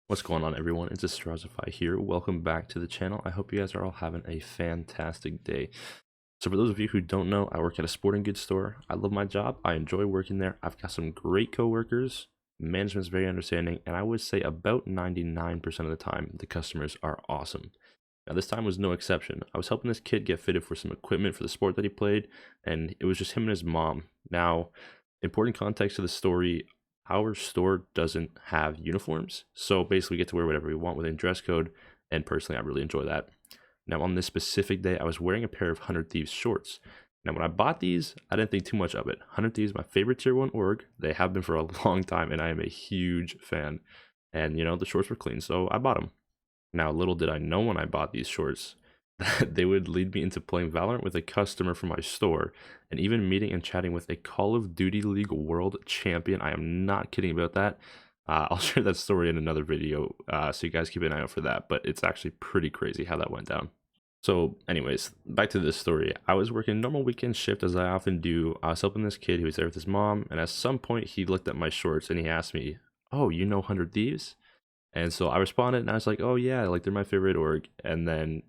What's going on, everyone? It's Astrozify here. Welcome back to the channel. I hope you guys are all having a fantastic day. So for those of you who don't know, I work at a sporting goods store. I love my job. I enjoy working there. I've got some great coworkers. Management's very understanding, and I would say about 99% of the time, the customers are awesome. Now, this time was no exception. I was helping this kid get fitted for some equipment for the sport that he played, and it was just him and his mom. Now, important context to the story, our store doesn't have uniforms, so basically we get to wear whatever we want within dress code, and personally, I really enjoy that. Now, on this specific day, I was wearing a pair of 100 Thieves shorts. Now, when I bought these, I didn't think too much of it. 100 Thieves, my favorite Tier 1 org. They have been for a long time, and I am a huge fan. And, the shorts were clean, so I bought them. Now, little did I know when I bought these shorts that they would lead me into playing Valorant with a customer from my store, and even meeting and chatting with a Call of Duty League world champion. I am not kidding about that. I'll share that story in another video, so you guys keep an eye out for that, but it's actually pretty crazy how that went down. So anyways, back to this story. I was working normal weekend shift as I often do. I was helping this kid who was there with his mom, and at some point he looked at my shorts and he asked me, "Oh, you know 100 Thieves?" And so I responded and I was like, "Oh yeah, like they're my favorite org." And then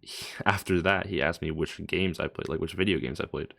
after that, he asked me which games I played, like which video games I played.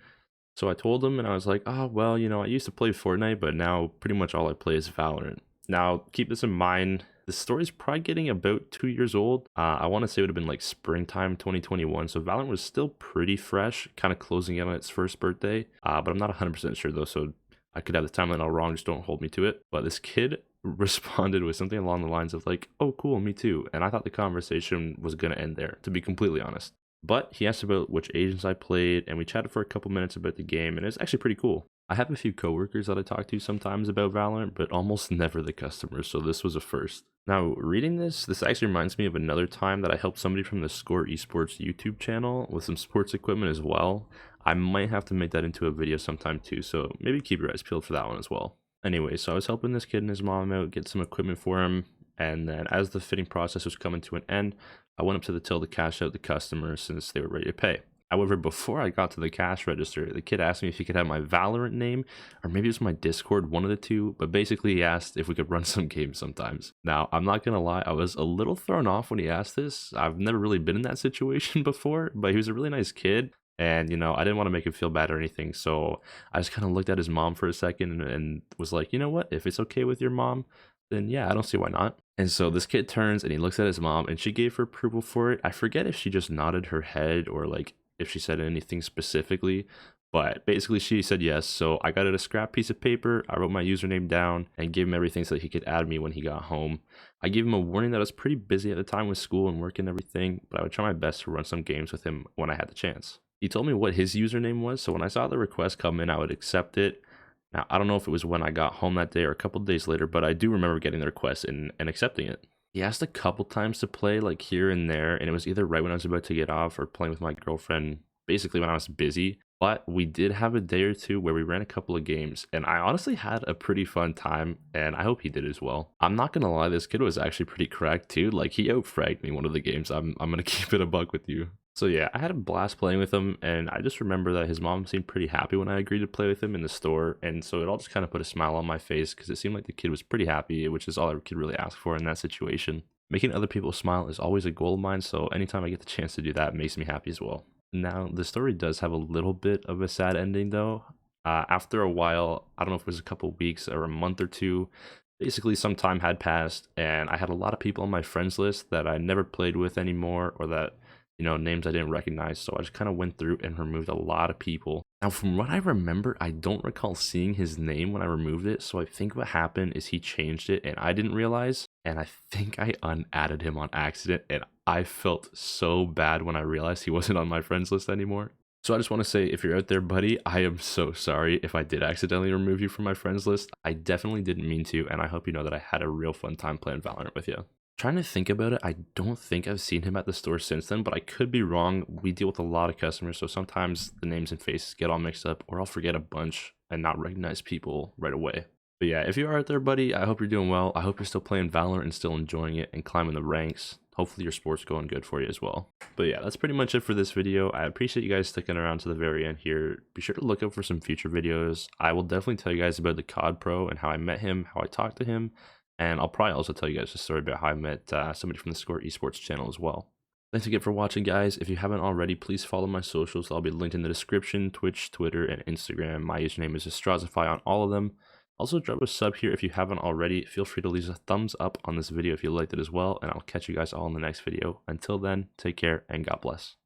So I told him and I was like, "Oh, well, I used to play Fortnite, but now pretty much all I play is Valorant." Now, keep this in mind. The story's probably getting about 2 years old. I want to say it would have been like springtime 2021. So Valorant was still pretty fresh, kind of closing in on its first birthday. But I'm not 100% sure though. So I could have the timeline all wrong. Just don't hold me to it. But this kid responded with something along the lines of like, "Oh, cool, me too." And I thought the conversation was going to end there, to be completely honest. But he asked about which agents I played, and we chatted for a couple minutes about the game, and it's actually pretty cool. I have a few coworkers that I talk to sometimes about Valorant, but almost never the customers, so this was a first. Now, reading this actually reminds me of another time that I helped somebody from the Score Esports YouTube channel with some sports equipment as well. I might have to make that into a video sometime too, so maybe keep your eyes peeled for that one as well. Anyway, so I was helping this kid and his mom out, get some equipment for him, and then as the fitting process was coming to an end, I went up to the till to cash out the customer since they were ready to pay. However, before I got to the cash register, the kid asked me if he could have my Valorant name, or maybe it was my Discord, one of the two, but basically he asked if we could run some games sometimes. Now, I'm not gonna lie, I was a little thrown off when he asked this. I've never really been in that situation before, but he was a really nice kid, and I didn't want to make him feel bad or anything, so I just kind of looked at his mom for a second and was like, "You know what, if it's okay with your mom, then yeah, I don't see why not." And so this kid turns and he looks at his mom and she gave her approval for it. I forget if she just nodded her head or like if she said anything specifically, but basically she said yes. So I got out a scrap piece of paper, I wrote my username down and gave him everything so that he could add me when he got home. I gave him a warning that I was pretty busy at the time with school and work and everything, but I would try my best to run some games with him when I had the chance. He told me what his username was, so when I saw the request come in, I would accept it. Now, I don't know if it was when I got home that day or a couple days later, but I do remember getting the request and accepting it. He asked a couple times to play, like here and there, and it was either right when I was about to get off or playing with my girlfriend, basically when I was busy. But we did have a day or two where we ran a couple of games, and I honestly had a pretty fun time, and I hope he did as well. I'm not gonna lie, this kid was actually pretty cracked too. Like, he out-fragged me one of the games. I'm gonna keep it a buck with you. So yeah, I had a blast playing with him, and I just remember that his mom seemed pretty happy when I agreed to play with him in the store, and so it all just kind of put a smile on my face because it seemed like the kid was pretty happy, which is all I could really ask for in that situation. Making other people smile is always a goal of mine, so anytime I get the chance to do that, it makes me happy as well. Now, the story does have a little bit of a sad ending though. After a while, I don't know if it was a couple weeks or a month or two, basically some time had passed, and I had a lot of people on my friends list that I never played with anymore, or that names I didn't recognize, so I just kind of went through and removed a lot of people. Now, from what I remember, I don't recall seeing his name when I removed it, so I think what happened is he changed it and I didn't realize, and I think I unadded him on accident, and I felt so bad when I realized he wasn't on my friends list anymore. So I just want to say, if you're out there, buddy, I am so sorry if I did accidentally remove you from my friends list. I definitely didn't mean to, and I hope you know that I had a real fun time playing Valorant with you. Trying to think about it, I don't think I've seen him at the store since then, but I could be wrong. We deal with a lot of customers, so sometimes the names and faces get all mixed up, or I'll forget a bunch and not recognize people right away. But yeah, if you are out there, buddy, I hope you're doing well. I hope you're still playing Valorant and still enjoying it and climbing the ranks. Hopefully your sport's going good for you as well. But yeah, that's pretty much it for this video. I appreciate you guys sticking around to the very end here. Be sure to look out for some future videos. I will definitely tell you guys about the COD Pro and how I met him, how I talked to him, And I'll probably also tell you guys a story about how I met somebody from the Score Esports channel as well. Thanks again for watching, guys. If you haven't already, please follow my socials. I'll be linked in the description: Twitch, Twitter, and Instagram. My username is Astrazify on all of them. Also, drop a sub here if you haven't already. Feel free to leave a thumbs up on this video if you liked it as well, and I'll catch you guys all in the next video. Until then, take care and God bless.